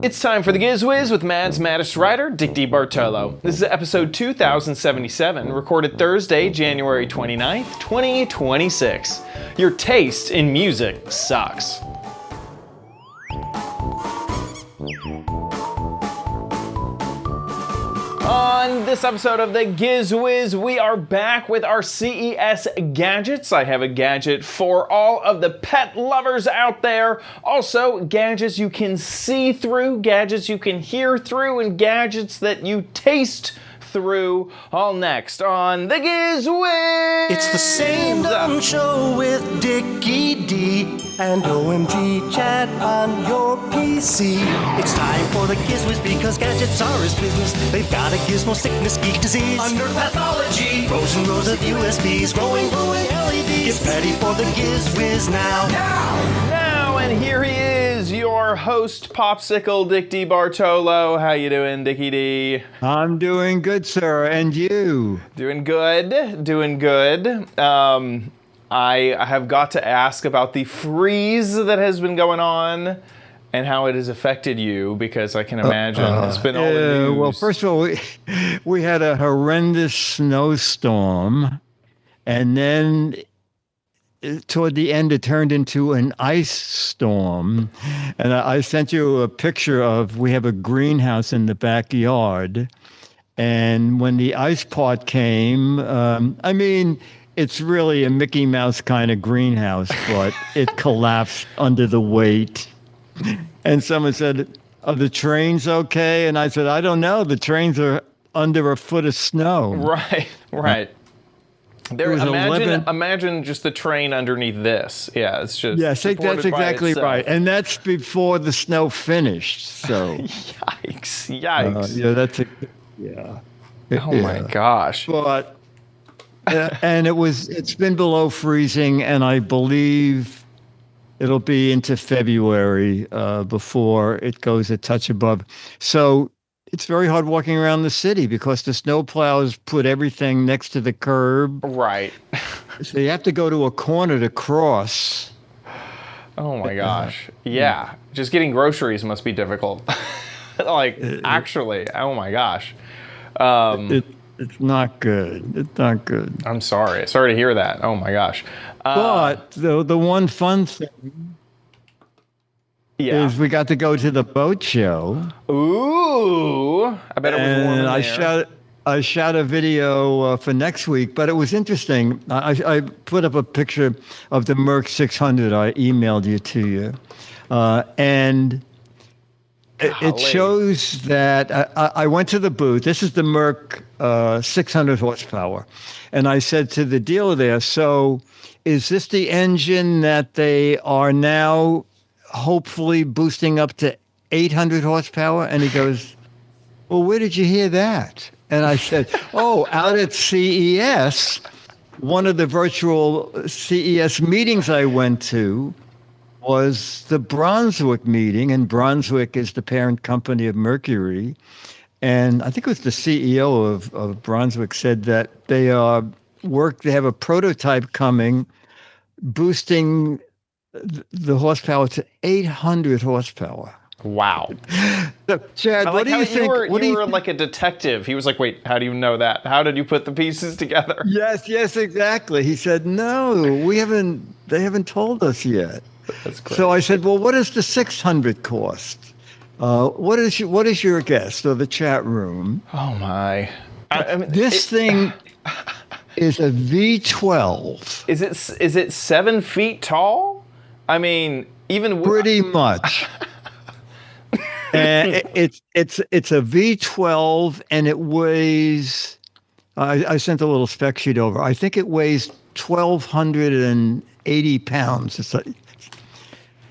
It's time for the Giz Wiz with Mad's maddest writer, DeBartolo. This is episode 2077, recorded Thursday, January 29th, 2026. Your taste in music sucks. On this episode of the Giz Wiz, we are back with our CES gadgets. I have a gadget for all of the pet lovers out there. Also, gadgets you can see through, gadgets you can hear through, and gadgets that you taste through. All next on the Giz Wiz. It's the same dumb show with Dickie D and OMG chat on your PC. It's time for the Giz Wiz because gadgets are his business. They've got a gizmo sickness, geek disease, under pathology, rows and rows of USBs, glowing LEDs. Get ready for the Giz Wiz now. And here he is, your host, Popsicle Dick DeBartolo. How you doing, Dickie D? I'm doing good, sir. And you? Doing good. Doing good. I have got to ask about the freeze that has been going on and how it has affected you, because I can imagine it's been all the news. Well, first of all, we had a horrendous snowstorm, and then toward the end, it turned into an ice storm. And I sent you a picture of, we have a greenhouse in the backyard. And when the ice part came, it's really a Mickey Mouse kind of greenhouse, but it collapsed under the weight. And someone said, are the trains okay? And I said, I don't know. The trains are under a foot of snow. Right. Imagine just the train underneath this. Yeah, it's just. Yes, that's exactly right. And that's before the snow finished. So. Yikes! My gosh! But and it's been below freezing, and I believe it'll be into February before it goes a touch above. So. It's very hard walking around the city because the snowplows put everything next to the curb. Right. So you have to go to a corner to cross. Oh my gosh. Yeah. Just getting groceries must be difficult. Actually, oh my gosh. It's not good. It's not good. I'm sorry. Sorry to hear that. Oh my gosh. But the one fun thing is we got to go to the boat show. Ooh, I bet it was warm in there. I shot a video for next week, but it was interesting. I put up a picture of the Merc 600. I emailed you, and it shows that I went to the booth. This is the Merc 600 horsepower, and I said to the dealer there, "So, is this the engine that they are now hopefully boosting up to 800 horsepower?" And he goes, "Well, where did you hear that?" And I said, out at CES, one of the virtual CES meetings I went to was the Brunswick meeting, and Brunswick is the parent company of Mercury. And I think it was the CEO of Brunswick said that they have a prototype coming, boosting the horsepower to 800 horsepower. Wow. So, Chad, what do you think? You were like a detective. He was like, wait, how do you know that? How did you put the pieces together? Yes, exactly. He said, no, they haven't told us yet. That's great. So I said, well, what does the 600 cost? What is your guess? So the chat room. Oh my. This thing is a V12. Is it 7 feet tall? I mean, even pretty much. And it's a V12, and it weighs. I sent a little spec sheet over. I think it weighs 1,280 pounds. It's like,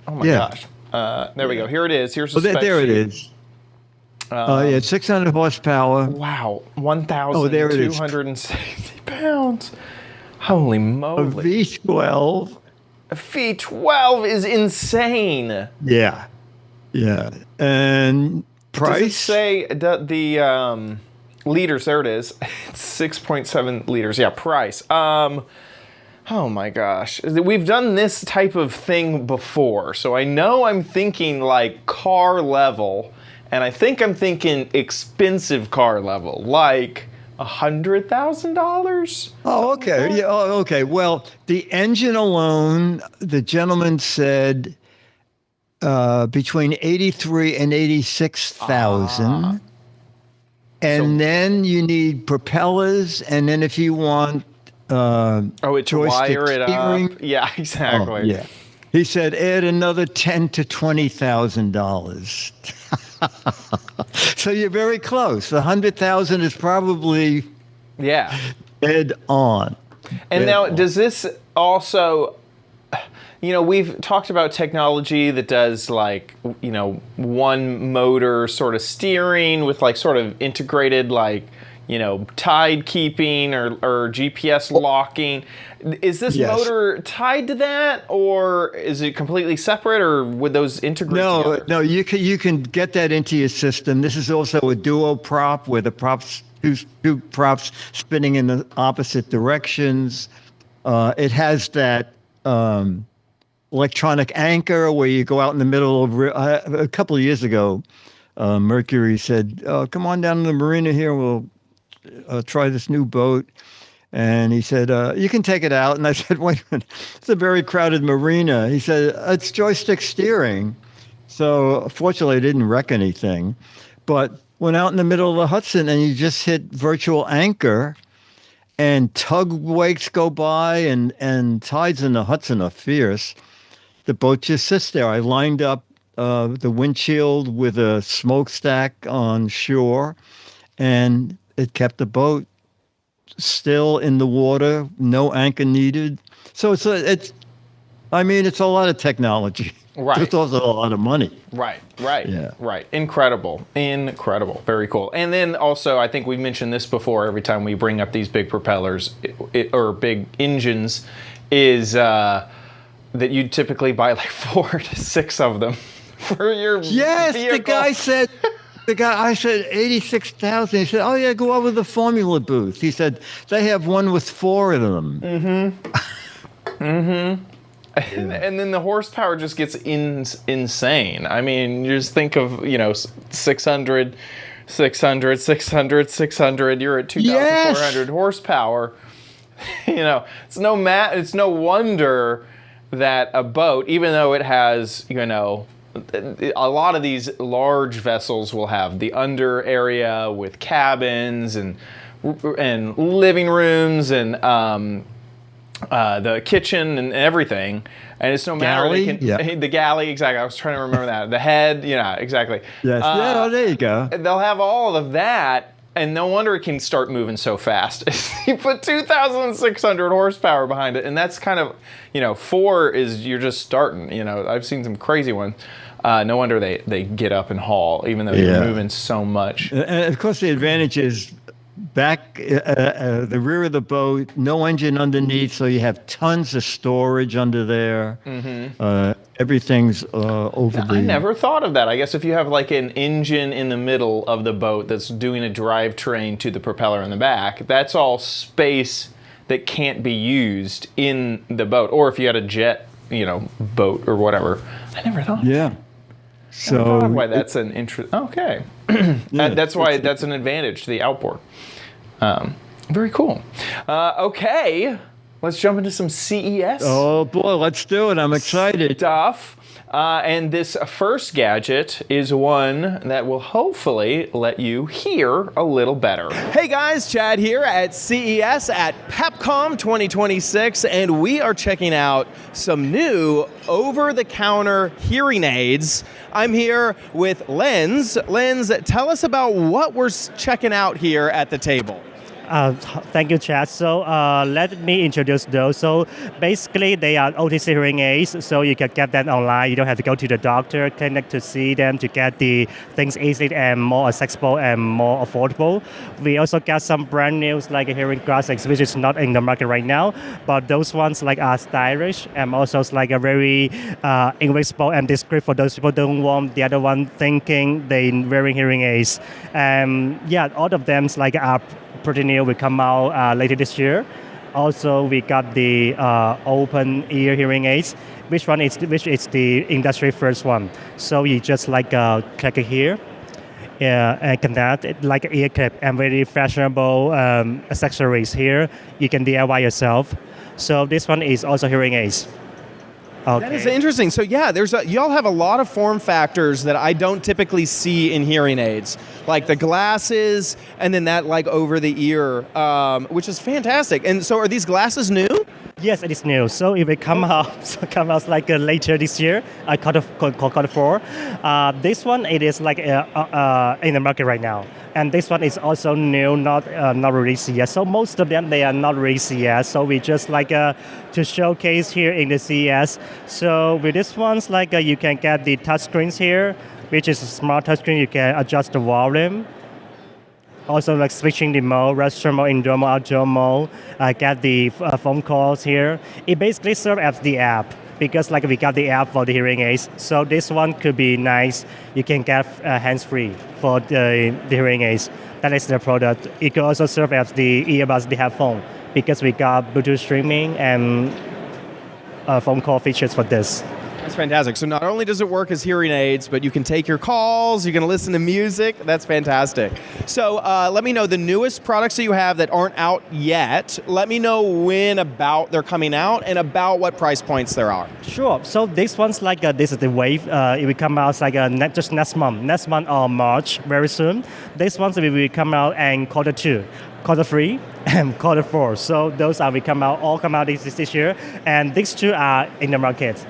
oh my gosh! There we go. Here it is. Here's the spec there sheet. It is. It's 600 horsepower. Wow, 1,260 pounds. Holy moly! A V12. A V12 is insane. Yeah. And price? Does it say the liters? There it is. It's 6.7 liters. Yeah, price. Oh my gosh. We've done this type of thing before. So I know I'm thinking like car level, and I think I'm thinking expensive car level, like $100,000. Oh, okay. Yeah. Oh, okay. Well, the engine alone, the gentleman said between 83 and 86,000. And then you need propellers, and then if you want To wire it steering, up. Yeah, exactly. Oh, yeah. He said add another $10,000 to $20,000. So you're very close. The 100,000 is probably dead on. And now, does this also, we've talked about technology that does like, one motor sort of steering with like sort of integrated like, tide keeping or GPS locking. Is this motor tied to that, or is it completely separate, or would those integrate together? No, you can get that into your system. This is also a duo prop where the two props spinning in the opposite directions. It has that electronic anchor where you go out in the middle of a couple of years ago. Mercury said, "Come on down to the marina here. We'll try this new boat." And he said, "You can take it out." And I said, "Wait a minute, it's a very crowded marina." He said, "It's joystick steering." So fortunately, I didn't wreck anything, but went out in the middle of the Hudson and you just hit virtual anchor, and tug wakes go by, and tides in the Hudson are fierce. The boat just sits there. I lined up the windshield with a smokestack on shore, and it kept the boat still in the water, no anchor needed. So it's a lot of technology. Right. It's also a lot of money. Right. Yeah. Right. Incredible. Very cool. And then also, I think we mentioned this before every time we bring up these big propellers or big engines, is that you typically buy like 4 to 6 of them for your vehicle. I said 86,000. He said, "Oh yeah, go over to the Formula booth." He said they have one with 4 of them. And then the horsepower just gets insane. I mean, you just think of 600. You're at 2,400 horsepower. It's no wonder that a boat, even though it has a lot of these large vessels will have the under area with cabins and living rooms and the kitchen and everything, and it's no matter the galley, exactly. I was trying to remember that. The head, exactly. Yes. There you go. They'll have all of that, and no wonder it can start moving so fast. You put 2,600 horsepower behind it, and that's kind of 4 is you're just starting. I've seen some crazy ones. No wonder they get up and haul, even though you're moving so much. And of course, the advantage is back the rear of the boat, no engine underneath, so you have tons of storage under there. Everything's over the... I never thought of that. I guess if you have like an engine in the middle of the boat that's doing a drivetrain to the propeller in the back, that's all space that can't be used in the boat. Or if you had a jet, boat or whatever. I never thought. Yeah. So why that's an interest. Okay. That's why that's an advantage to the outboard. Very cool. Okay, let's jump into some CES. Oh boy, let's do it. I'm excited. Stuff. And this first gadget is one that will hopefully let you hear a little better. Hey guys, Chad here at CES at PepCom 2026, and we are checking out some new over-the-counter hearing aids. I'm here with Lenz. Lenz, tell us about what we're checking out here at the table. Thank you, Chad. So let me introduce those. So basically, they are OTC hearing aids, so you can get them online. You don't have to go to the doctor clinic to see them to get the things easily and more accessible and more affordable. We also got some brand new like hearing glasses, which is not in the market right now, but those ones like are stylish and also like a very invisible and discreet for those people who don't want the other one thinking they wearing hearing aids. All of them like are pretty new. Will come out later this year. Also, we got the open ear hearing aids, which is the industry first one. So you just click it here. And connect it like an ear clip and very fashionable accessories here. You can DIY yourself. So this one is also hearing aids. Okay. That is interesting. So yeah, y'all have a lot of form factors that I don't typically see in hearing aids, like the glasses and then that over the ear, which is fantastic. And so are these glasses new? Yes, it is new. So if it come out later this year, quarter four. This one it is in the market right now, and this one is also new, not released yet. So most of them they are not released yet. So we just to showcase here in the CES. So with this ones you can get the touch screens here, which is a smart touch screen. You can adjust the volume. Also switching the mode, restaurant mode, indoor mode, outdoor mode, get the phone calls here. It basically serves as the app because we got the app for the hearing aids. So this one could be nice. You can get hands-free for the hearing aids. That is the product. It could also serve as the earbuds, the headphone, because we got Bluetooth streaming and phone call features for this. That's fantastic. So not only does it work as hearing aids, but you can take your calls, you can listen to music. That's fantastic. So let me know the newest products that you have that aren't out yet. Let me know when about they're coming out and about what price points there are. Sure. So this one's this is the wave. It will come out just next month or March, very soon. This one's will come out in quarter 2. Quarter 3 and quarter 4. So those will all come out this year. And these two are in the market.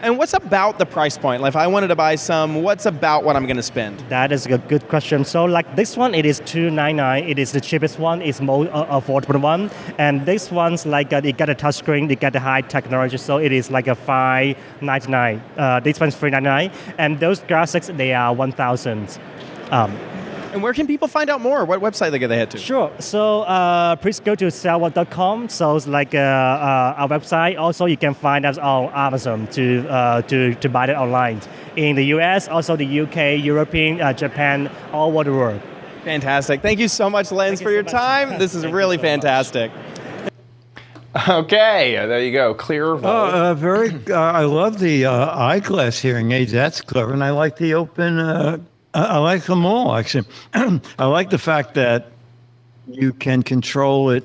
And what's about the price point? If I wanted to buy some, what's about what I'm going to spend? That is a good question. So this one, it is $299. It is the cheapest one. It's more affordable one. And this one's it got a touch screen. It got the high technology. So it is a $599. This one's $399. And those graphics, they are $1,000. And where can people find out more? What website they head to? Sure. So please go to sellwhat.com. So it's our website. Also, you can find us on Amazon to buy it online. In the US, also the UK, European, Japan, all over the world. Fantastic. Thank you so much, Lens, for your time. This is really fantastic. Okay, there you go. Clear vote. I love the eyeglass hearing aids. That's clever. And I like the open... I like them all, actually. I like the fact that you can control it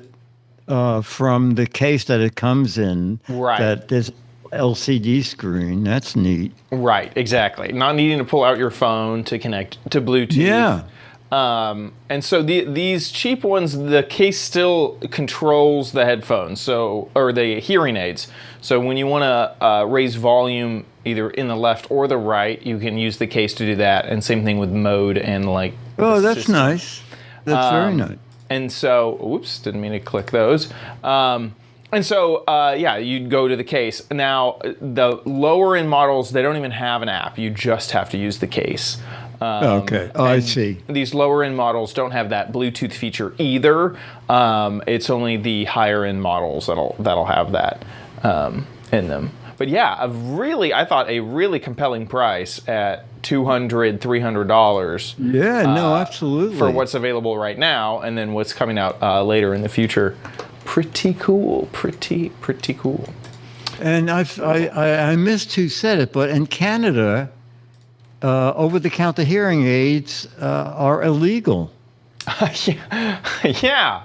from the case that it comes in. Right. That there's LCD screen. That's neat. Right, exactly. Not needing to pull out your phone to connect to Bluetooth. Yeah. And so these cheap ones, the case still controls the headphones, or the hearing aids. So when you want to raise volume either in the left or the right, you can use the case to do that. And same thing with mode and Oh, that's system. Nice. That's very nice. And so, oops, didn't mean to click those. You'd go to the case. Now, the lower end models, they don't even have an app. You just have to use the case. Okay. Oh, I see. These lower end models don't have that Bluetooth feature either. It's only the higher end models that'll have that in them. But yeah, I thought a really compelling price at $200, $300. Yeah, no, absolutely. For what's available right now, and then what's coming out later in the future. Pretty cool. Pretty cool. And I missed who said it, but in Canada, over-the-counter hearing aids are illegal. Yeah.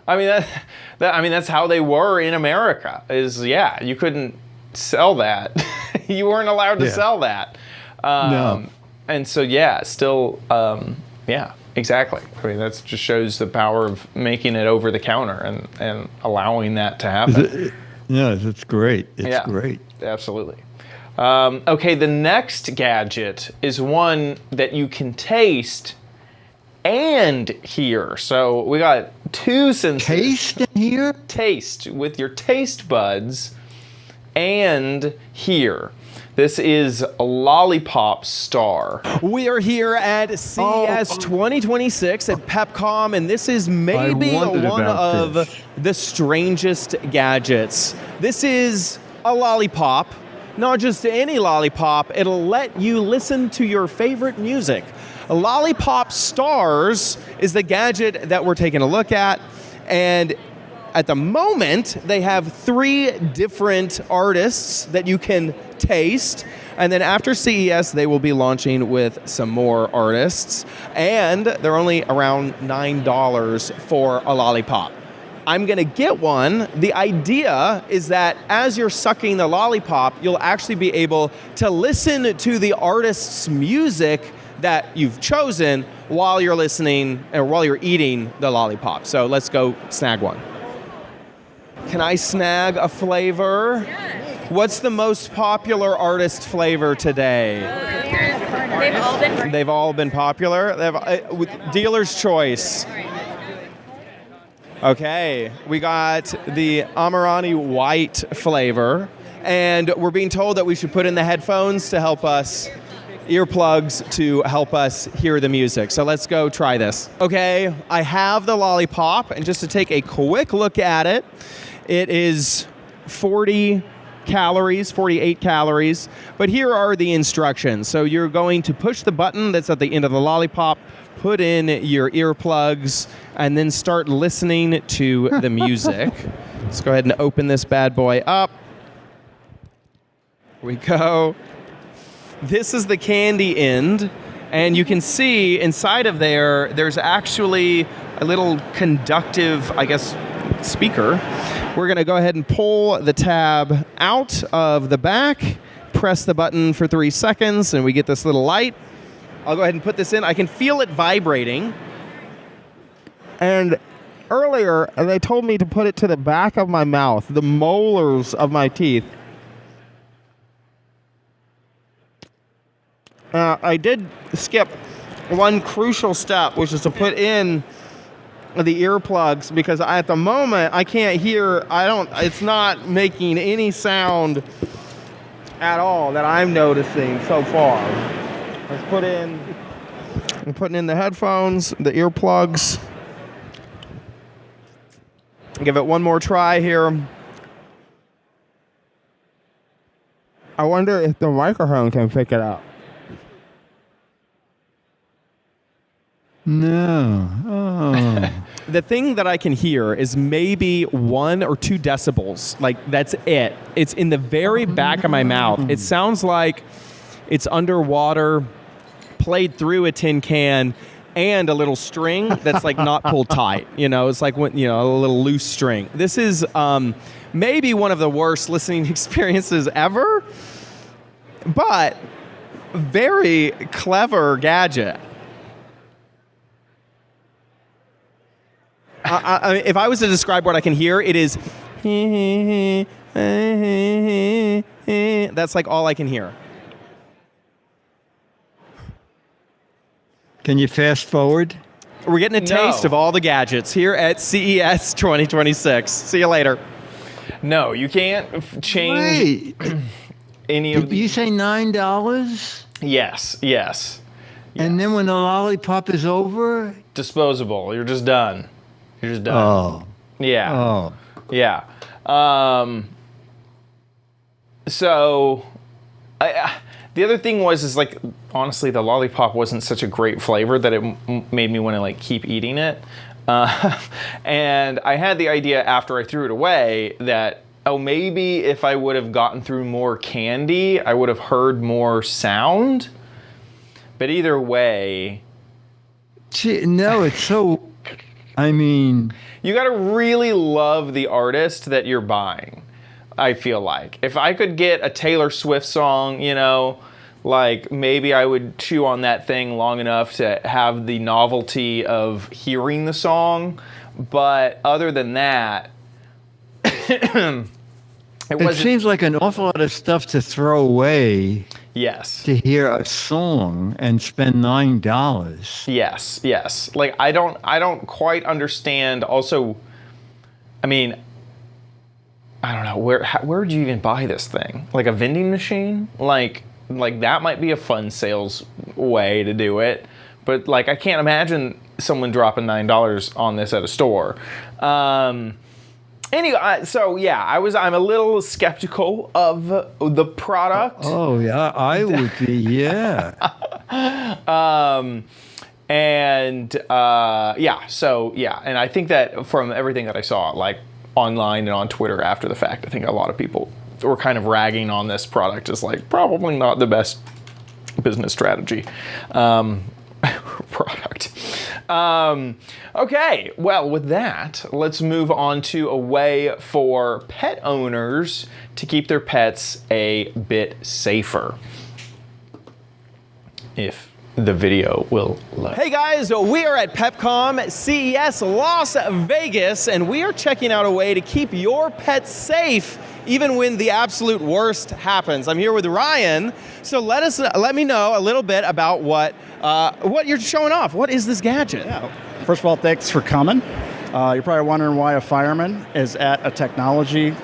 I mean that's how they were in America. You couldn't sell that. You weren't allowed to sell that. No. And so still exactly. I mean that just shows the power of making it over the counter and allowing that to happen. Yeah, it's great. It's great. Absolutely. Okay, the next gadget is one that you can taste and hear. So we got two senses. Taste and hear? Taste with your taste buds and hear. This is a Lollipop Star. We are here at CES 2026 at PepCom, and this is maybe one of the strangest gadgets. This is a lollipop. Not just any lollipop, it'll let you listen to your favorite music. Lollipop Stars is the gadget that we're taking a look at, and at the moment, they have 3 different artists that you can taste. And then after CES, they will be launching with some more artists. And they're only around $9 for a lollipop. I'm going to get one. The idea is that as you're sucking the lollipop, you'll actually be able to listen to the artist's music that you've chosen while you're listening or while you're eating the lollipop. So let's go snag one. Can I snag a flavor? Yes. What's the most popular artist flavor today? They've all been popular. With dealer's choice. Okay, we got the Amarani white flavor, and we're being told that we should put in the headphones to help us, earplugs to help us hear the music. So let's go try this. Okay, I have the lollipop, and just to take a quick look at it, it is 40 calories, 48 calories, but here are the instructions. So you're going to push the button that's at the end of the lollipop, put in your earplugs, and then start listening to the music. Let's go ahead and open this bad boy up. Here we go. This is the candy end, and you can see inside of there's actually a little conductive, I guess, speaker. We're going to go ahead and pull the tab out of the back, press the button for 3 seconds, and we get this little light. I'll go ahead and put this in. I can feel it vibrating. And earlier, they told me to put it to the back of my mouth, the molars of my teeth. I did skip one crucial step, which is to put in the earplugs, because at the moment I can't hear. It's not making any sound at all that I'm noticing so far. I'm putting in the headphones, the earplugs. Give it one more try here. I wonder if the microphone can pick it up. No. Oh. The thing that I can hear is maybe 1 or 2 decibels. Like, that's it. It's in the very back of my mouth. It sounds like it's underwater, played through a tin can, and a little string that's like not pulled tight. It's like when, a little loose string. This is maybe one of the worst listening experiences ever, but very clever gadget. I mean, if I was to describe what I can hear, it is that's like all I can hear. Can you fast forward? We're getting a taste of all the gadgets here at CES 2026. See you later. No, you can't change any of Did you say $9? Yes. And then when the lollipop is over? Disposable. You're just done. Oh. Yeah. Oh. Yeah. So, the other thing is like, honestly, the lollipop wasn't such a great flavor that it made me want to like keep eating it. And I had the idea after I threw it away that, maybe if I would have gotten through more candy, I would have heard more sound. But either way. No, it's so, I mean. You got to really love the artist that you're buying, I feel like. If I could get a Taylor Swift song, like maybe I would chew on that thing long enough to have the novelty of hearing the song. But other than that, it seems like an awful lot of stuff to throw away. Yes. To hear a song and spend $9. Yes. Like I don't quite understand. Also, I mean, I don't know where do you even buy this thing? Like a vending machine? Like that might be a fun sales way to do it, but like I can't imagine someone dropping $9 on this at a store. Anyway, so yeah, I'm a little skeptical of the product. Oh yeah, I would be. Yeah. And I think that from everything that I saw, like online and on Twitter after the fact. I think a lot of people were kind of ragging on this product as like probably not the best business strategy product. Okay, well, with that, let's move on to a way for pet owners to keep their pets a bit safer. If the video will load. Hey guys, we are at PepCom CES Las Vegas, and we are checking out a way to keep your pet safe even when the absolute worst happens. I'm here with Ryan, so let me know a little bit about what you're showing off. What is this gadget? Yeah. First of all, thanks for coming. You're probably wondering why a fireman is at a technology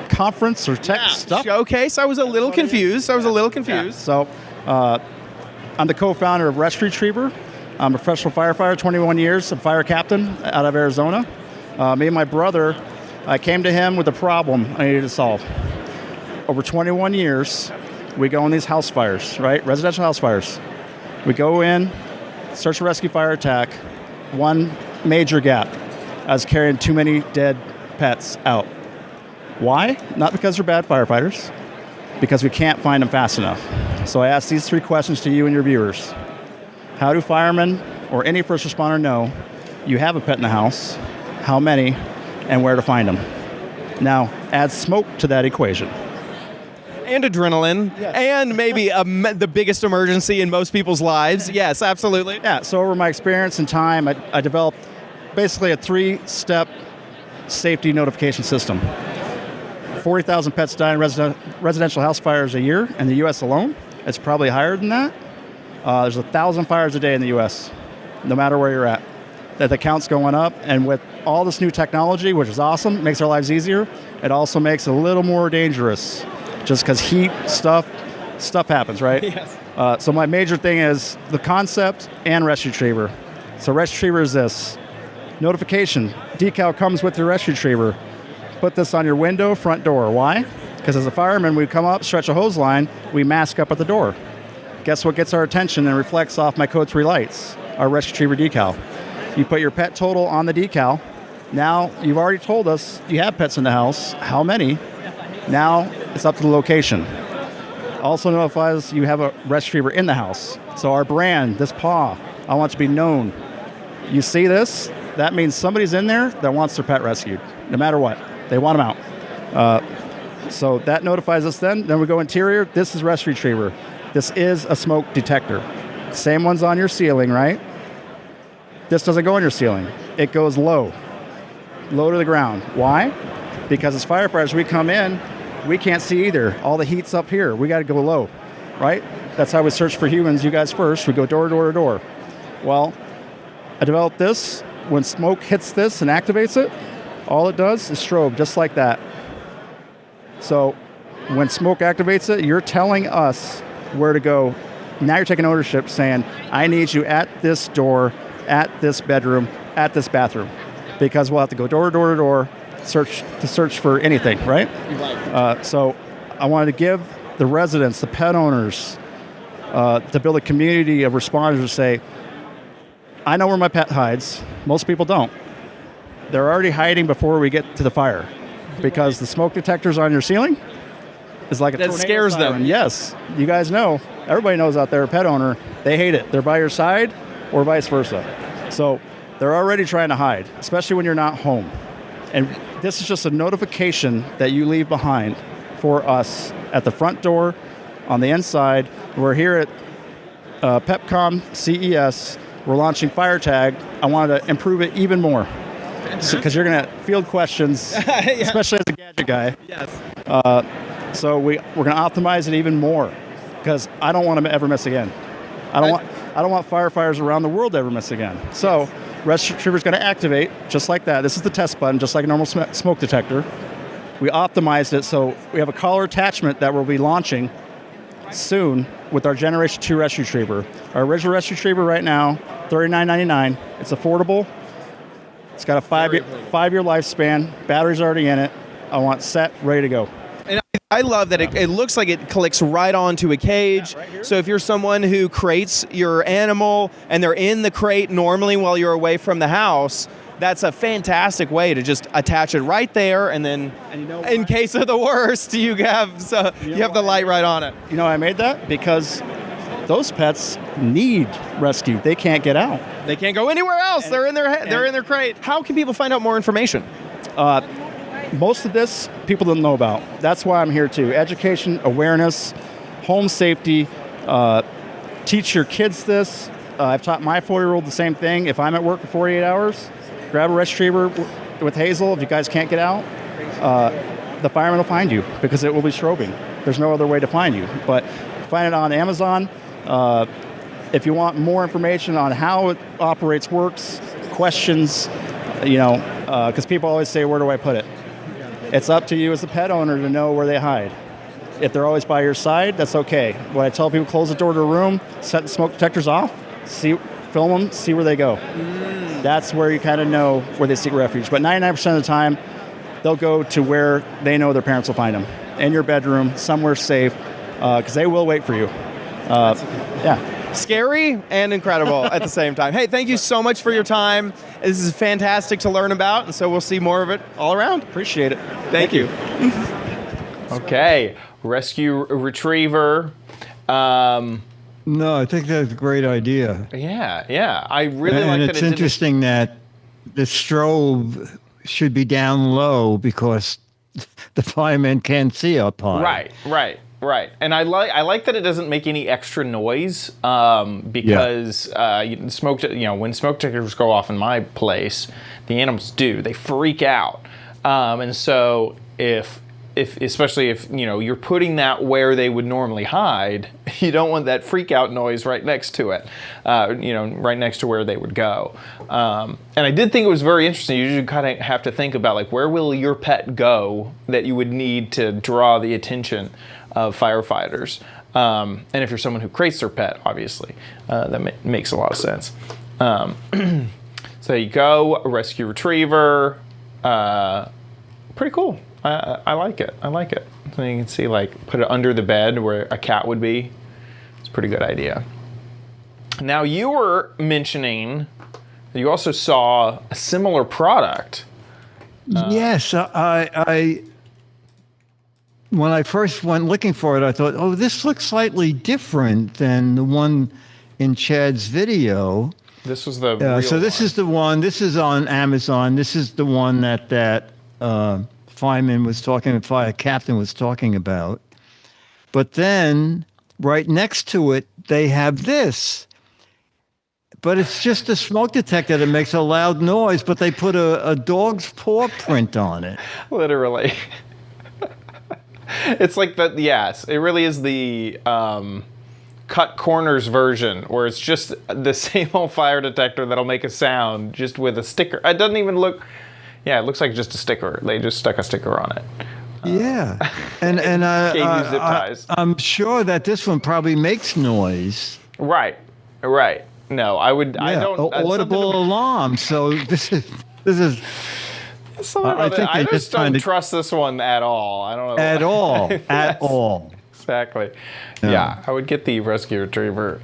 conference or tech stuff. Showcase. I was a little confused. Yeah. So, I'm the co-founder of Rescue Retriever. I'm a professional firefighter, 21 years, a fire captain out of Arizona. Me and my brother, I came to him with a problem I needed to solve. Over 21 years, we go on these house fires, right? Residential house fires. We go in, search and rescue fire attack. One major gap. I was carrying too many dead pets out. Why? Not because they're bad firefighters, because we can't find them fast enough. So I ask these 3 questions to you and your viewers. How do firemen or any first responder know you have a pet in the house, how many, and where to find them? Now, add smoke to that equation. And adrenaline, Yes. and maybe the biggest emergency in most people's lives. Yes, absolutely. Yeah, so over my experience and time, I developed basically a 3-step safety notification system. 40,000 pets die in residential house fires a year in the U.S. alone. It's probably higher than that. There's 1,000 fires a day in the U.S., no matter where you're at. That the count's going up, and with all this new technology, which is awesome, makes our lives easier, it also makes it a little more dangerous, just because heat, stuff happens, right? Yes. So my major thing is the concept and Rescue Retriever. So Rescue Retriever is this. Notification, decal comes with your Rescue Retriever. Put this on your window, front door. Why? Because as a fireman, we come up, stretch a hose line, we mask up at the door. Guess what gets our attention and reflects off my code 3 lights? Our Rescue Retriever decal. You put your pet total on the decal. Now, you've already told us you have pets in the house. How many? Now, it's up to the location. Also notifies you have a Rescue Retriever in the house. So our brand, this paw, I want it to be known. You see this? That means somebody's in there that wants their pet rescued, no matter what. They want them out. So that notifies us then. Then we go interior. This is Rescue Retriever. This is a smoke detector. Same one's on your ceiling, right? This doesn't go on your ceiling. It goes low to the ground. Why? Because as firefighters, we come in, we can't see either. All the heat's up here. We got to go low, right? That's how we search for humans. You guys first. We go door to door. Well, I developed this. When smoke hits this and activates it, all it does is strobe, just like that. So when smoke activates it, you're telling us where to go. Now you're taking ownership, saying, I need you at this door, at this bedroom, at this bathroom. Because we'll have to go door to door, search for anything, right? So I wanted to give the residents, the pet owners, to build a community of responders to say, I know where my pet hides. Most people don't. They're already hiding before we get to the fire, because the smoke detectors on your ceiling is like a That tornado scares siren. them. Yes, you guys know. Everybody knows out there, a pet owner, they hate it. They're by your side or vice versa. So they're already trying to hide, especially when you're not home. And this is just a notification that you leave behind for us at the front door, on the inside. We're here at PepCom CES. We're launching Fire Tag. I wanted to improve it even more, because you're going to field questions, especially as a gadget guy. Yes. So we're going to optimize it even more, because I don't want to ever miss again. I don't want firefighters around the world to ever miss again. So Rescue Retriever is going to activate just like that. This is the test button, just like a normal smoke detector. We optimized it, so we have a collar attachment that we'll be launching soon with our Generation 2 Rescue Retriever. Our original Rescue Retriever right now, $39.99. It's affordable. It's got a five-year lifespan. Battery's already in it. I want set, ready to go. And I love that it looks like it clicks right onto a cage. So if you're someone who crates your animal and they're in the crate normally while you're away from the house, that's a fantastic way to just attach it right there, and then in case of the worst, you have the light right on it. You know why I made that? Because those pets need rescue. They can't get out. They can't go anywhere else. They're in their crate. How can people find out more information? Most of this people don't know about. That's why I'm here too. Education, awareness, home safety. Teach your kids this. I've taught my 4-year-old the same thing. If I'm at work for 48 hours, grab a rescue retriever with Hazel. If you guys can't get out, the fireman will find you because it will be strobing. There's no other way to find you. But find it on Amazon. If you want more information on how it operates, works, questions, because people always say, where do I put it? It's up to you as a pet owner to know where they hide. If they're always by your side, that's okay. What I tell people, close the door to a room, set the smoke detectors off, film them, see where they go. That's where you kind of know where they seek refuge. But 99% of the time, they'll go to where they know their parents will find them. In your bedroom, somewhere safe, because they will wait for you. Scary and incredible at the same time. Hey, thank you so much for your time. This is fantastic to learn about, and so we'll see more of it all around. Appreciate it. Thank you. Okay, rescue retriever. No, I think that's a great idea. Yeah. I really like that. It's interesting that the strobe should be down low because the firemen can't see up high. Right. And I like that it doesn't make any extra noise because when smoke detectors go off in my place, the animals do. They freak out. And so especially if you're putting that where they would normally hide, you don't want that freak out noise right next to it, right next to where they would go. And I did think it was very interesting. You usually kind of have to think about like where will your pet go that you would need to draw the attention of firefighters. And if you're someone who crates their pet, obviously, that makes a lot of sense. So there you go, a rescue retriever, pretty cool. I like it. So you can see, like, put it under the bed where a cat would be. It's a pretty good idea. Now, you were mentioning that you also saw a similar product. Yes, when I first went looking for it, I thought, oh, this looks slightly different than the one in Chad's video. This was the real so this one. is the one. This is on Amazon. This is the one that fire captain was talking about. But then right next to it, they have this. But it's just a smoke detector that makes a loud noise, but they put a dog's paw print on it. Literally. It's like that. Yes, it really is the cut corners version, where it's just the same old fire detector that'll make a sound just with a sticker. It doesn't even look. Yeah, it looks like just a sticker. They just stuck a sticker on it. Yeah, and zip ties. I'm sure that this one probably makes noise. Right. No, I would. Yeah, I don't. audible alarm. So this is. I just don't trust this one at all. I don't know. At all. Exactly. Yeah, I would get the rescue retriever.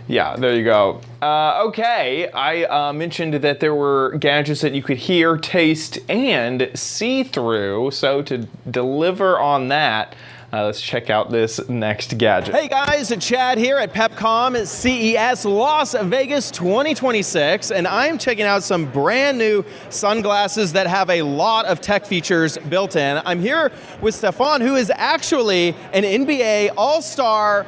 Yeah, there you go. Okay, I mentioned that there were gadgets that you could hear, taste, and see through. So to deliver on that, let's check out this next gadget. Hey guys, Chad here at PepCom CES Las Vegas 2026, and I'm checking out some brand new sunglasses that have a lot of tech features built in. I'm here with Stefan, who is actually an NBA All-Star.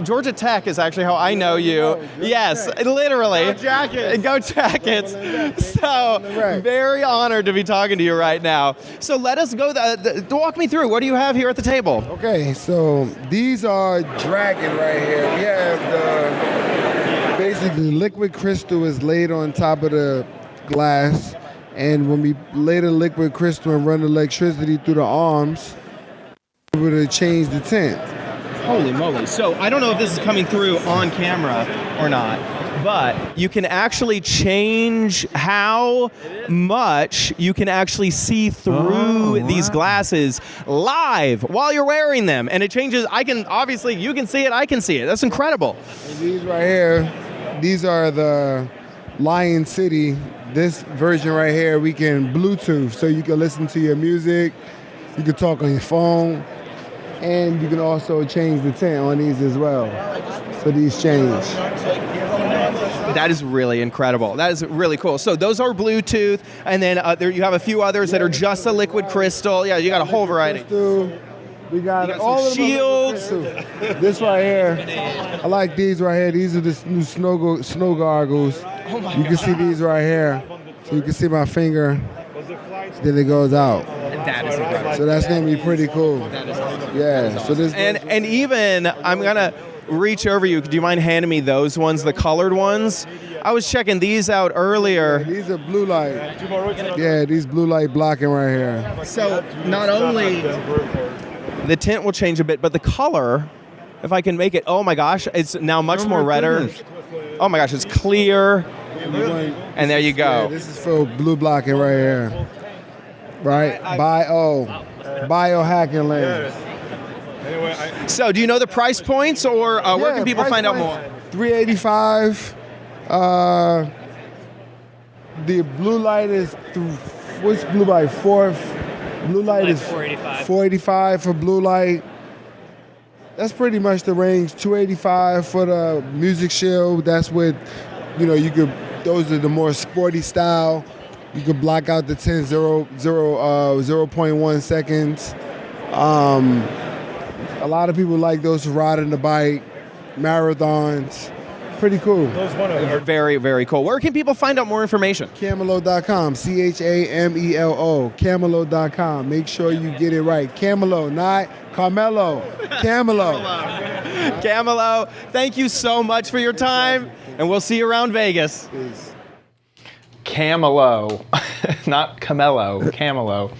Georgia Tech is actually how I know you. Yes, literally. Go Jackets. Go Jackets. So, very honored to be talking to you right now. So let us go, walk me through. What do you have here at the table? Okay, so these are Dragon right here. We have basically liquid crystal is laid on top of the glass, and when we lay the liquid crystal and run the electricity through the arms, we're able to change the tint. Holy moly. So I don't know if this is coming through on camera or not, but you can actually change how much you can actually see through these glasses live while you're wearing them. And it changes. You can see it, I can see it. That's incredible. And these right here, these are the Lion City, this version right here, we can Bluetooth, so you can listen to your music, you can talk on your phone, and you can also change the tint on these as well. So these change. That is really incredible. That is really cool. So those are Bluetooth, and then there you have a few others that are just a liquid crystal. Yeah, you got a whole variety. We got some all of them shields. This right here, I like these right here. These are the new snow goggles. Oh my you can see these right here. So you can see my finger. Then it goes out. That is incredible. So that's gonna be pretty cool. Yeah. So this and even I'm gonna reach over you. Do you mind handing me those ones, the colored ones? I was checking these out earlier. These are blue light. Yeah, these blue light blocking right here. So not only the tint will change a bit, but the color, if I can make it, oh my gosh, it's now much more redder. Goodness. Oh my gosh, it's clear. And there you go. Yeah, this is for blue blocking right here. Right? Biohacking lens. So do you know the price points, or where can people find out more? $385. The blue light is what's blue light? Blue light is $485 for blue light. That's pretty much the range. $285 for the music shield. That's with, you could. Those are the more sporty style. You could block out the 0.1 seconds. A lot of people like those for riding the bike, marathons. Pretty cool. Very, very cool. Where can people find out more information? Camelo.com, Chamelo, Camelo.com. Make sure you get it right. Camelo, not Carmelo. Camelo. Camelo, thank you so much for your time, and we'll see you around Vegas. Peace. Camelo, not Camelo, Camelo.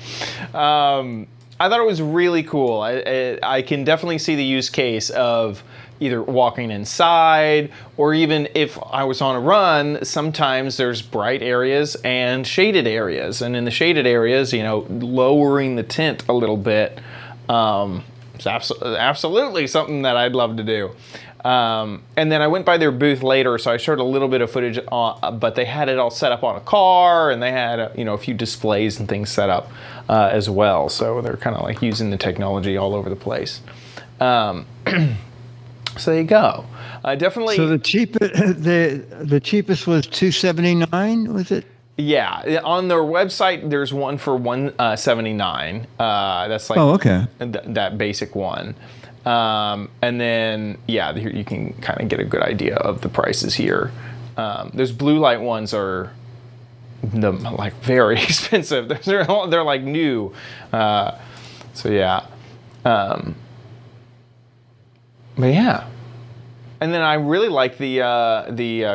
I thought it was really cool. I can definitely see the use case of either walking inside, or even if I was on a run, sometimes there's bright areas and shaded areas. And in the shaded areas, lowering the tint a little bit, it's absolutely something that I'd love to do. And then I went by their booth later, so I showed a little bit of footage, but they had it all set up on a car, and they had a few displays and things set up as well. So they're kind of like using the technology all over the place. So there you go. Definitely. So the cheapest was $279, was it? Yeah, on their website, there's one for $179. That's like okay. That basic one. And then, yeah, you can kind of get a good idea of the prices here. Those blue light ones are very expensive. They're like new. So yeah. But yeah. And then I really like the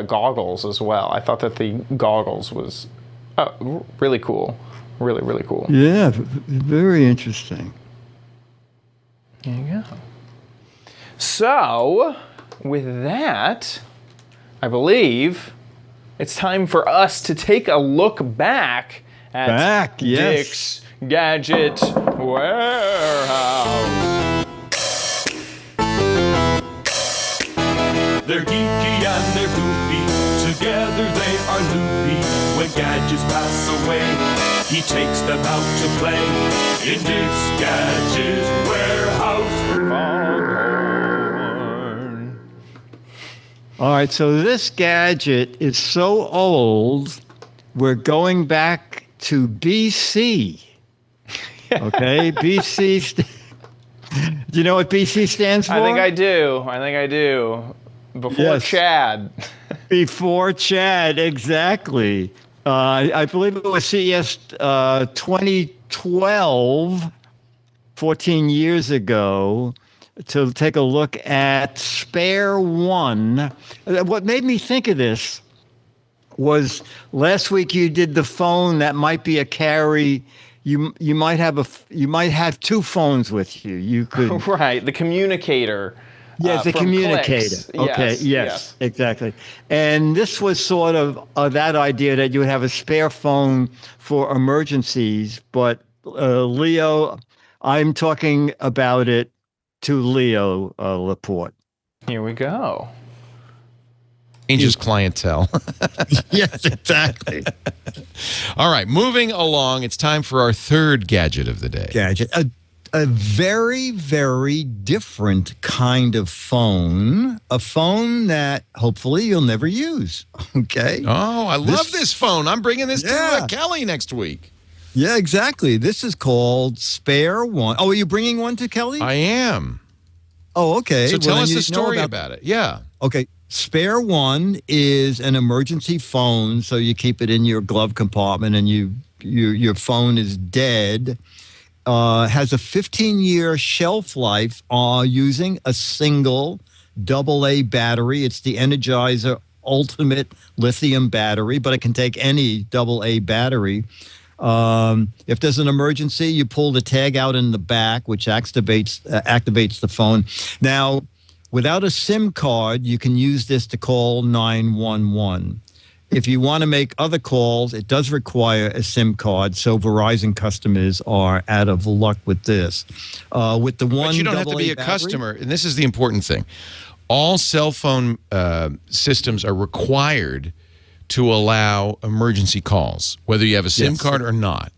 goggles as well. I thought that the goggles was really cool. Really, really cool. Yeah, very interesting. There you go. So, with that, I believe it's time for us to take a look back at Dick's Gadget Warehouse. They're geeky and they're goofy, together they are loopy. When gadgets pass away, he takes them out to play in Dick's Gadget Warehouse. All right, so this gadget is so old, we're going back to BC. Okay, BC. Do you know what BC stands for? I think I do. Before Chad. Before Chad, exactly. I believe it was CES 2012, 14 years ago, to take a look at Spare One. What made me think of this was last week you did the phone that might be a carry. You might have two phones with you. You could right, the communicator. Yes, the communicator. Clicks. Okay, yes, exactly. And this was sort of that idea that you would have a spare phone for emergencies. But Leo, I'm talking about it to Leo Laporte. Here we go. Changes clientele. Yes, exactly. All right, moving along. It's time for our third gadget of the day. Gadget. A very, very different kind of phone. A phone that hopefully you'll never use. Okay. Oh, I love this phone. I'm bringing this to Kelly next week. Yeah, exactly. This is called Spare One. Oh, are you bringing one to Kelly? I am. Oh, okay. So tell then us you the know story about it. Yeah. Okay. Spare One is an emergency phone, so you keep it in your glove compartment, and your phone is dead. Has a 15-year shelf life using a single AA battery. It's the Energizer Ultimate Lithium battery, but it can take any AA battery. If there's an emergency, you pull the tag out in the back, which activates the phone. Now, without a SIM card, you can use this to call 911. If you want to make other calls, it does require a SIM card, so Verizon customers are out of luck with this. With the one, but you don't have to be a customer, and this is the important thing. All cell phone systems are required to allow emergency calls, whether you have a SIM card or not.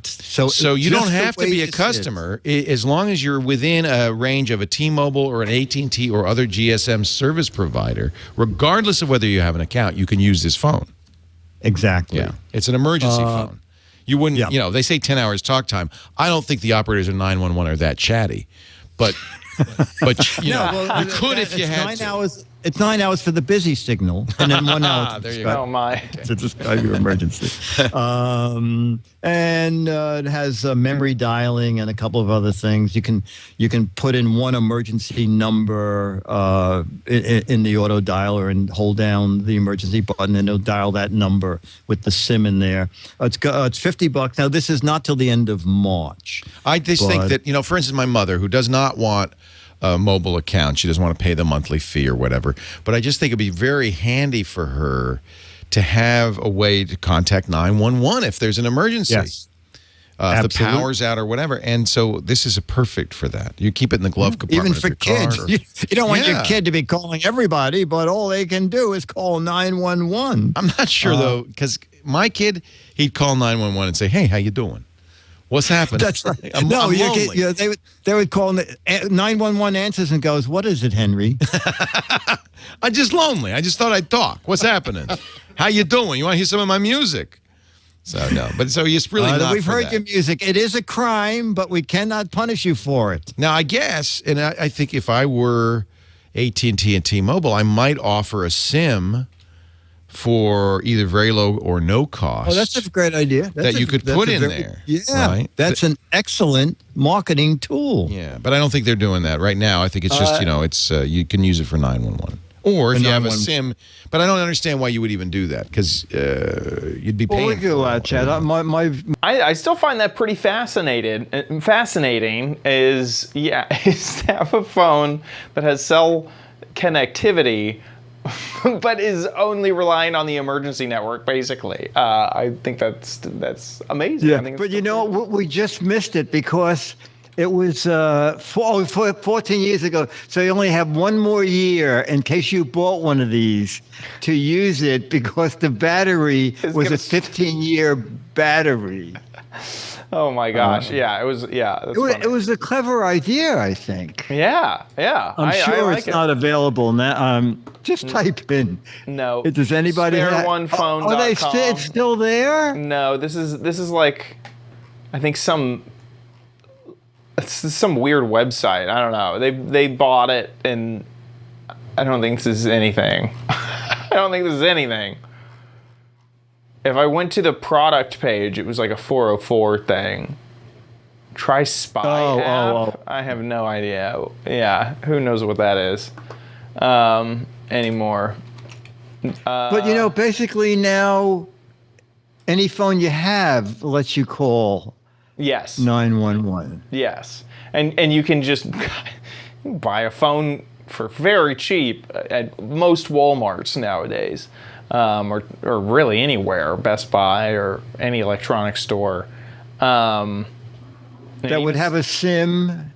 So you don't have to be a customer as long as you're within a range of a T-Mobile or an AT&T or other GSM service provider. Regardless of whether you have an account, you can use this phone. Exactly. Yeah, it's an emergency phone. You wouldn't, they say 10 hours talk time. I don't think the operators of 911 are that chatty, but you could if you had 9 to. hours. It's 9 hours for the busy signal, and then 1 hour there you go. Oh my! to describe your emergency. And it has memory dialing and a couple of other things. You can put in one emergency number in the auto dialer and hold down the emergency button, and it'll dial that number with the SIM in there. It's $50. Now, this is not till the end of March. I just think that, for instance, my mother, who does not want a mobile account. She doesn't want to pay the monthly fee or whatever. But I just think it'd be very handy for her to have a way to contact 911 if there's an emergency. Yes. If the power's out or whatever. And so this is perfect for that. You keep it in the glove compartment Even for of your kids. car. You don't want your kid to be calling everybody, but all they can do is call 911. I'm not sure, though, because my kid, he'd call 911 and say, hey, how you doing? What's happened? That's right. I'm lonely. They would call 911 answers and goes, "What is it, Henry?" I'm just lonely. I just thought I'd talk. What's happening? How you doing? You want to hear some of my music? So no, but so it's really not. We've heard your music. It is a crime, but we cannot punish you for it. Now I guess, and I think if I were AT&T and T-Mobile, I might offer a SIM for either very low or no cost. Oh, that's a great idea. You could put in there. Yeah, right? That's an excellent marketing tool. Yeah, but I don't think they're doing that right now. I think it's just, it's you can use it for 911. Or if you have a SIM, but I don't understand why you would even do that, because you'd be paying for it. Chad. I still find that pretty fascinating. Is to have a phone that has cell connectivity, but is only relying on the emergency network, basically. I think that's amazing. Yeah, I think but we just missed it because it was 14 years ago. So you only have one more year in case you bought one of these to use it, because the battery was a 15-year battery. Oh my gosh! It was. It was a clever idea, I think. Yeah. I'm sure it's not available now. Just type in. No. Does anybody SpareOnePhone.com. It's still there? No. This is like, I think it's some weird website. I don't know. They bought it, and I don't think this is anything. If I went to the product page, it was like a 404 thing. Try Spy app. I have no idea. Yeah, who knows what that is anymore. But basically now, any phone you have lets you call. Yes. 911. Yes, and you can just buy a phone for very cheap at most Walmarts nowadays. Or really anywhere, Best Buy or any electronics store. That would have a SIM.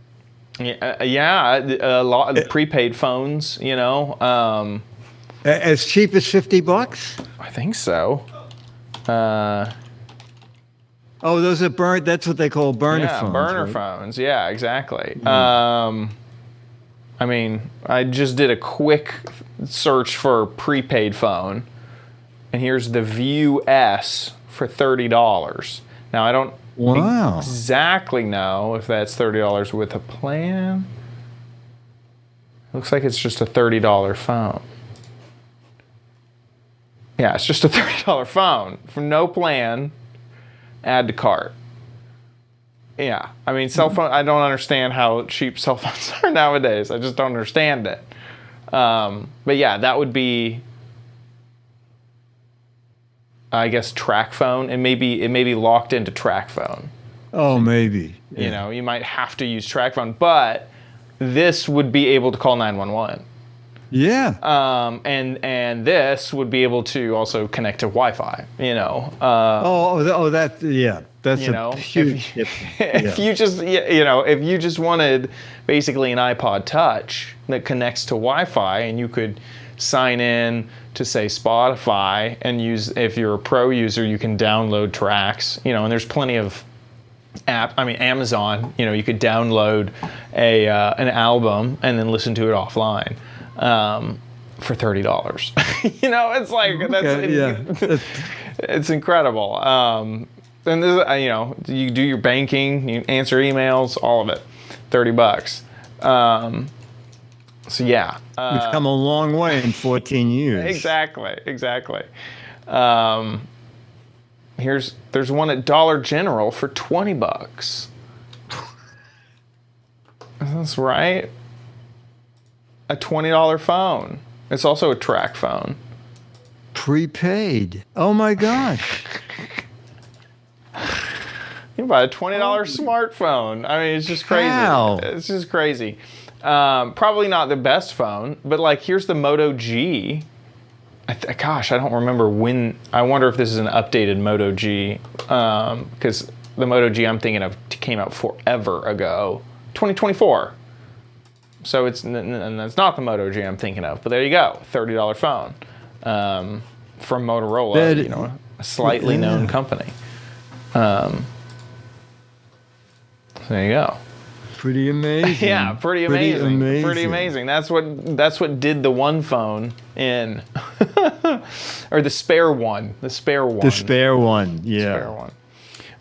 A lot of prepaid phones, As cheap as $50? I think so. Oh, those are burnt. That's what they call burner Yeah, phones. burner right? phones. Yeah, exactly. I mean, I just did a quick search for prepaid phone, and here's the View S for $30. Now, I don't exactly know if that's $30 with a plan. Looks like it's just a $30 phone. Yeah, it's just a $30 phone for no plan. Add to cart. Yeah, I mean, cell phone. I don't understand how cheap cell phones are nowadays. I just don't understand it. But yeah, that would be, I guess, track phone. It may be locked into track phone. Oh, maybe. You know, you might have to use track phone, but this would be able to call 911. Yeah. And this would be able to also connect to Wi-Fi. You know. That's you know, a huge if you just wanted basically an iPod Touch that connects to Wi-Fi, and you could sign in to, say, Spotify and use, if you're a pro user, you can download tracks, you know, and there's plenty of Amazon, you know, you could download an album and then listen to it offline for $30. You know, it's like, it's incredible. And this, you know, you do your banking, you answer emails, all of it, $30. So yeah, we've come a long way in 14 years. Exactly. There's one at Dollar General for $20. That's right. A $20 phone. It's also a track phone. Prepaid. Oh my gosh. You can buy a $20 smartphone. I mean, it's just crazy. Wow. It's just crazy. Probably not the best phone, but like, here's the Moto G. Gosh, I don't remember when. I wonder if this is an updated Moto G, because the Moto G I'm thinking of came out forever ago, 2024. So it's not the Moto G I'm thinking of, but there you go, $30 phone from Motorola, you know, a slightly known company. There you go. Pretty amazing. Yeah, pretty amazing. That's what did the one phone in, or the spare one. The spare one, yeah. Spare one.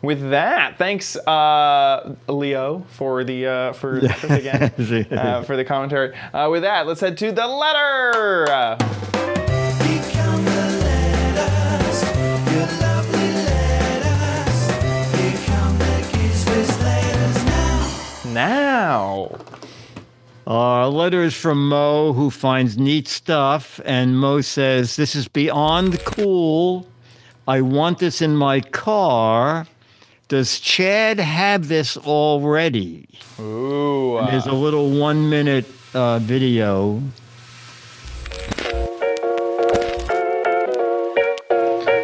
With that, thanks, Leo, for the for the commentary. With that, let's head to the letter. Become the letters, your lovely letters. Become the Giz Wiz letters now. Our letter is from Mo, who finds neat stuff, and Mo says, "This is beyond cool. I want this in my car. Does Chad have this already?" Ooh. And there's a little 1-minute video.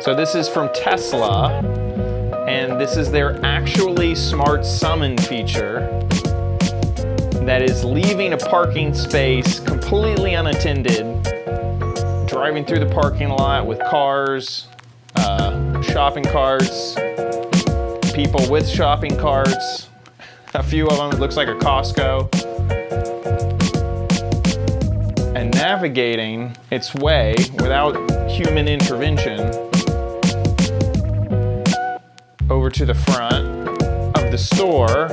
So this is from Tesla, and this is their actually smart summon feature that is leaving a parking space completely unattended, driving through the parking lot with cars, shopping carts, people with shopping carts, a few of them, it looks like a Costco, and navigating its way without human intervention over to the front of the store,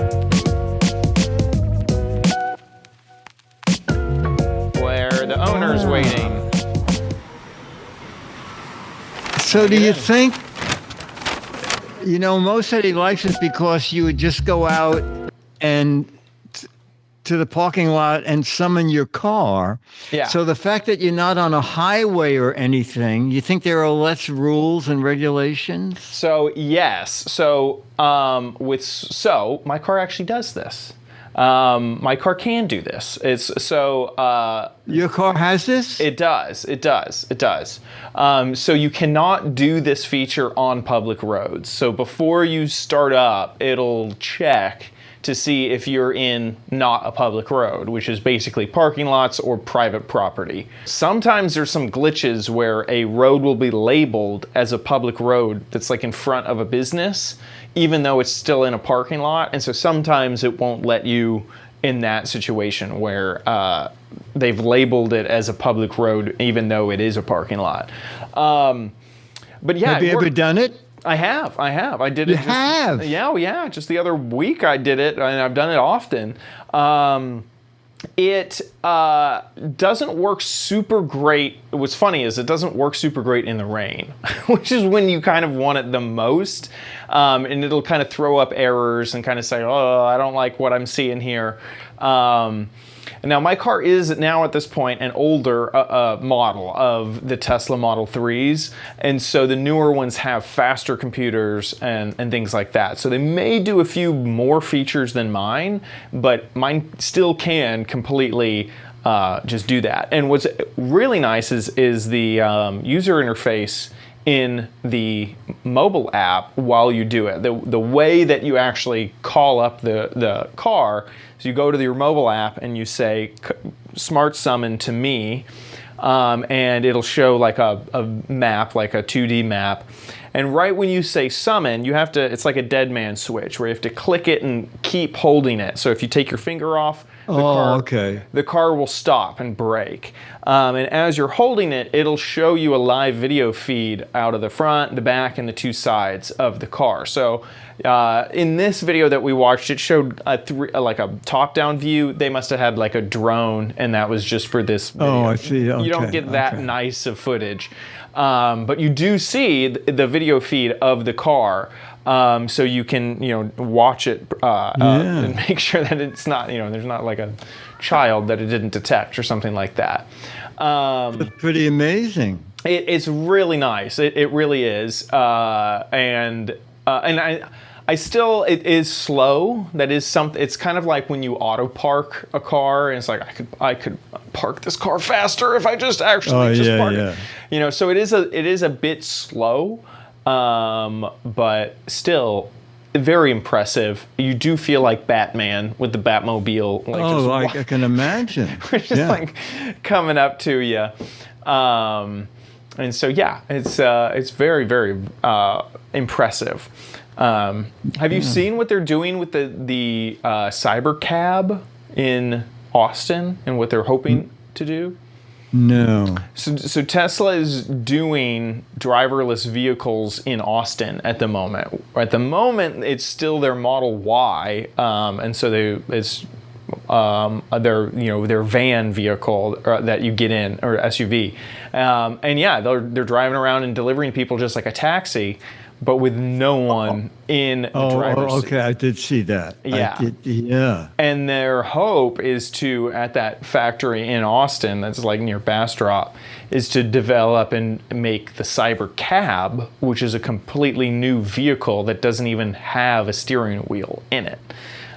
where the owner's waiting. So do you think, you know, Mo said he likes it because you would just go out and to the parking lot and summon your car. Yeah. So the fact that you're not on a highway or anything, you think there are less rules and regulations? So yes. So my car actually does this. My car can do this. Your car has this? It does. So you cannot do this feature on public roads. So before you start up, it'll check to see if you're in not a public road, which is basically parking lots or private property. Sometimes there's some glitches where a road will be labeled as a public road that's like in front of a business, even though it's still in a parking lot. And so sometimes it won't let you in that situation where they've labeled it as a public road, even though it is a parking lot. But yeah. Have you ever done it? I have. I did it. You have? Yeah. Just the other week I did it, and I've done it often. It doesn't work super great. What's funny is it doesn't work super great in the rain, which is when you kind of want it the most. And it'll kind of throw up errors and kind of say, oh, I don't like what I'm seeing here. Now, my car is now at this point an older model of the Tesla Model 3s, and so the newer ones have faster computers and things like that. So they may do a few more features than mine, but mine still can completely just do that. And what's really nice is the user interface in the mobile app while you do it. The way that you actually call up the car, so you go to your mobile app and you say smart summon to me, and it'll show like a map, like a 2D map. And right when you say summon, you have to, it's like a dead man switch where you have to click it and keep holding it. So if you take your finger off, the car will stop and brake. And as you're holding it, it'll show you a live video feed out of the front, the back, and the two sides of the car. So in this video that we watched, it showed like a top-down view. They must have had like a drone, and that was just for this video. Oh, I see. Okay. You don't get that nice of footage. But you do see the video feed of the car. So you can, watch it and make sure that it's not, there's not like a child that it didn't detect or something like that. That's pretty amazing. It's really nice. It really is. And I still, it is slow. That is something. It's kind of like when you auto park a car, and it's like I could park this car faster if I just actually park it. So it is a bit slow. But still very impressive. You do feel like Batman with the Batmobile. Like I can imagine. Which is like coming up to you. And so, yeah, it's very, very impressive. Have you seen what they're doing with the cyber cab in Austin and what they're hoping to do? No. So Tesla is doing driverless vehicles in Austin at the moment. At the moment, it's still their Model Y, and so it's their van vehicle that you get in, or SUV, and yeah, they're driving around and delivering people just like a taxi, but with no one in the driver's seat. Okay, I did see that. Yeah. And their hope is to, at that factory in Austin, that's like near Bastrop, is to develop and make the Cyber Cab, which is a completely new vehicle that doesn't even have a steering wheel in it.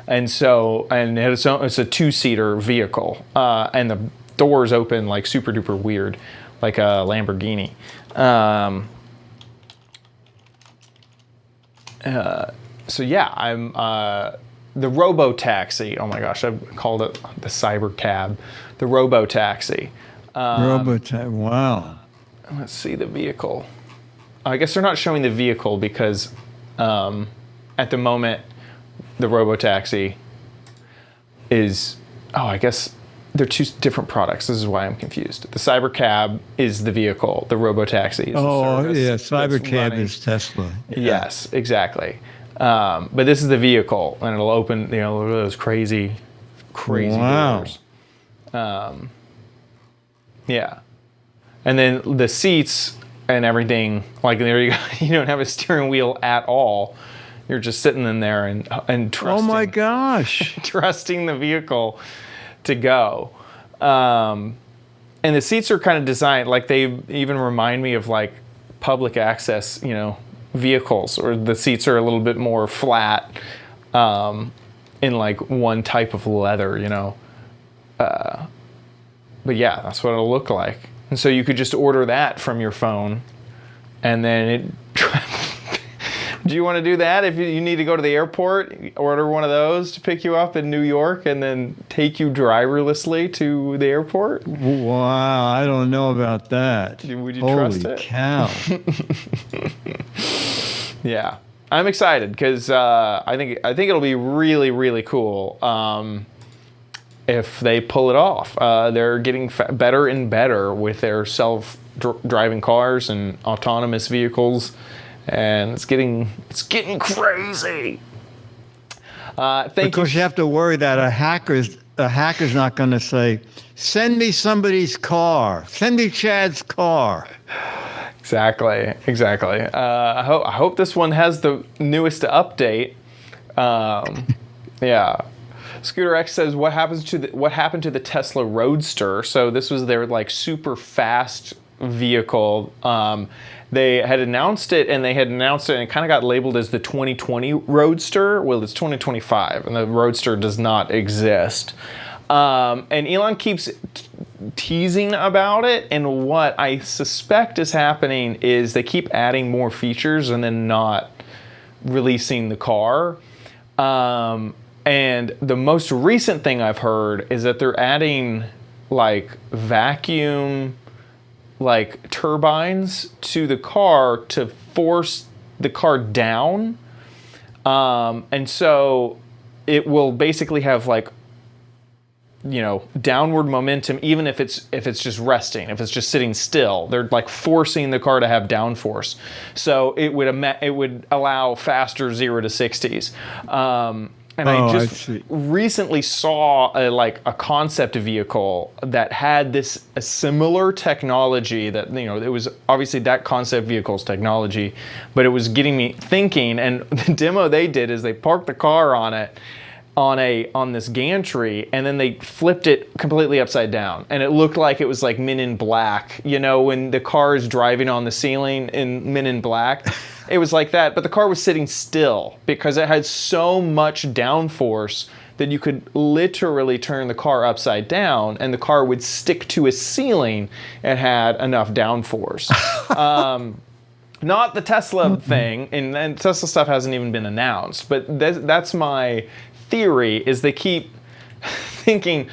And so, it's a two-seater vehicle, and the doors open like super duper weird, like a Lamborghini. So yeah, I'm the robo-taxi. Oh my gosh, I've called it the cyber cab. The robo-taxi. Wow. Let's see the vehicle. I guess they're not showing the vehicle because at the moment the robo-taxi is, I guess they're two different products. This is why I'm confused. The cyber cab is the vehicle. The robo-taxi is the service. Cyber cab is Tesla. Yeah. Yes, exactly. But this is the vehicle, and it'll open, look at those crazy doors. Yeah. And then the seats and everything, like there you go. You don't have a steering wheel at all. You're just sitting in there and trusting. Oh my gosh. Trusting the vehicle to go. And the seats are kind of designed, like they even remind me of like public access, vehicles, or the seats are a little bit more flat in like one type of leather, but yeah, that's what it'll look like. And so you could just order that from your phone, and then it Do you want to do that? If you need to go to the airport, order one of those to pick you up in New York and then take you driverlessly to the airport? Wow, I don't know about that. Would you Holy trust it? cow. Yeah. I'm excited because I think it'll be really, really cool if they pull it off. They're getting better and better with their self-driving cars and autonomous vehicles, and it's getting crazy. Because you have to worry that a hacker's not going to say, "Send me somebody's car. Send me Chad's car." Exactly. I hope this one has the newest update. Yeah. Scooter X says, what happened to the Tesla Roadster? So this was their like super fast vehicle. They had announced it and it kind of got labeled as the 2020 Roadster. Well, it's 2025 and the Roadster does not exist. And Elon keeps teasing about it, and what I suspect is happening is they keep adding more features and then not releasing the car. And the most recent thing I've heard is that they're adding like vacuum like turbines to the car to force the car down. And so it will basically have like, you know, downward momentum, even if it's just resting, if it's just sitting still. They're like forcing the car to have downforce, so it would allow faster 0 to 60s. And I just recently saw a concept vehicle that had a similar technology that, you know, it was obviously that concept vehicle's technology, but it was getting me thinking. And the demo they did is they parked the car on it, on this gantry, and then they flipped it completely upside down, and it looked like it was like Men in Black, you know, when the car is driving on the ceiling in Men in Black. It was like that, but the car was sitting still because it had so much downforce that you could literally turn the car upside down and the car would stick to a ceiling. It had enough downforce. Not the Tesla thing, and Tesla stuff hasn't even been announced, but that's my theory, is they keep thinking,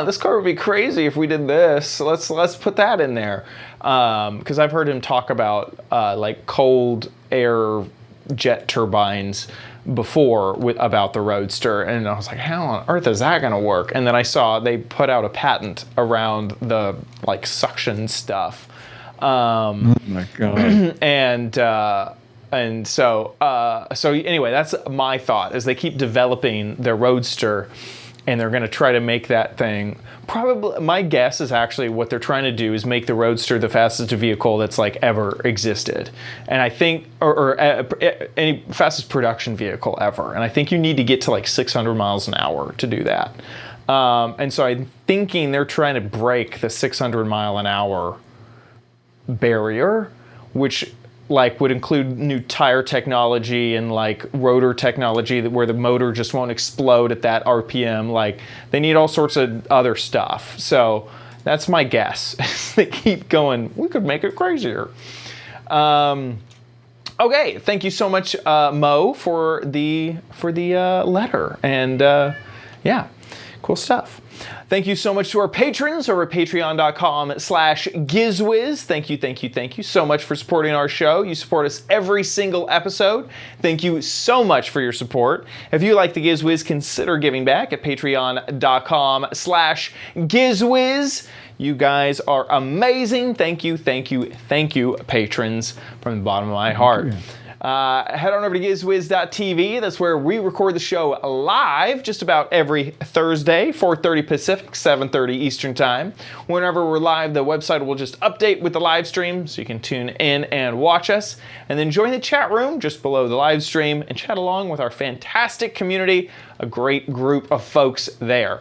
this car would be crazy if we did this, so let's put that in there. Because I've heard him talk about like cold air jet turbines before about the Roadster, and I was like, how on earth is that gonna work? And then I saw they put out a patent around the like suction stuff. Oh my God. And so anyway, that's my thought, is they keep developing their Roadster and they're going to try to make that thing. Probably, my guess is actually what they're trying to do is make the Roadster the fastest vehicle that's like ever existed. And I think, or any fastest production vehicle ever. And I think you need to get to like 600 miles an hour to do that. And so I'm thinking they're trying to break the 600 mile an hour barrier, which like would include new tire technology and like rotor technology where the motor just won't explode at that RPM. Like they need all sorts of other stuff. So that's my guess. They keep going, we could make it crazier. Okay, thank you so much, Mo, for the letter. And yeah, cool stuff. Thank you so much to our patrons over at patreon.com/Giz Wiz. Thank you so much for supporting our show. You support us every single episode. Thank you so much for your support. If you like the Giz Wiz, consider giving back at patreon.com/Giz Wiz. You guys are amazing. Thank you, patrons, from the bottom of my heart. Head on over to gizwiz.tv. That's where we record the show live just about every Thursday, 4:30 Pacific, 7:30 Eastern Time. Whenever we're live, the website will just update with the live stream, so you can tune in and watch us. And then join the chat room just below the live stream and chat along with our fantastic community, a great group of folks there.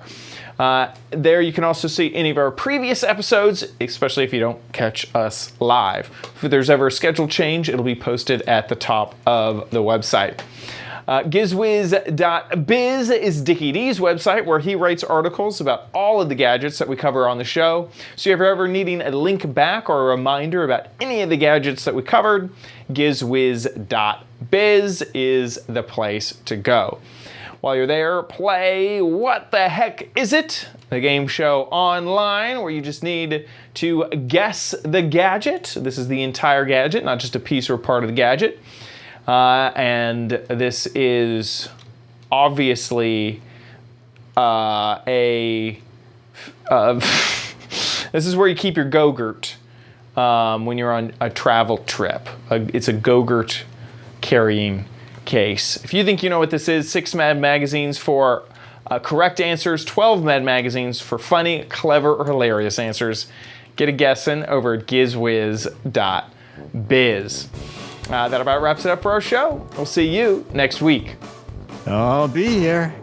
There you can also see any of our previous episodes, especially if you don't catch us live. If there's ever a schedule change, it'll be posted at the top of the website. GizWiz.biz is Dickie D's website where he writes articles about all of the gadgets that we cover on the show. So if you're ever needing a link back or a reminder about any of the gadgets that we covered, GizWiz.biz is the place to go. While you're there, play What the Heck Is It? The game show online where you just need to guess the gadget. This is the entire gadget, not just a piece or part of the gadget. And this is obviously this is where you keep your Go-Gurt when you're on a travel trip. It's a Go-Gurt carrying case. If you think you know what this is, 6 Mad Magazines for correct answers, 12 Mad Magazines for funny, clever, or hilarious answers. Get a guessing over at GizWiz.biz. That about wraps it up for our show. We'll see you next week. I'll be here.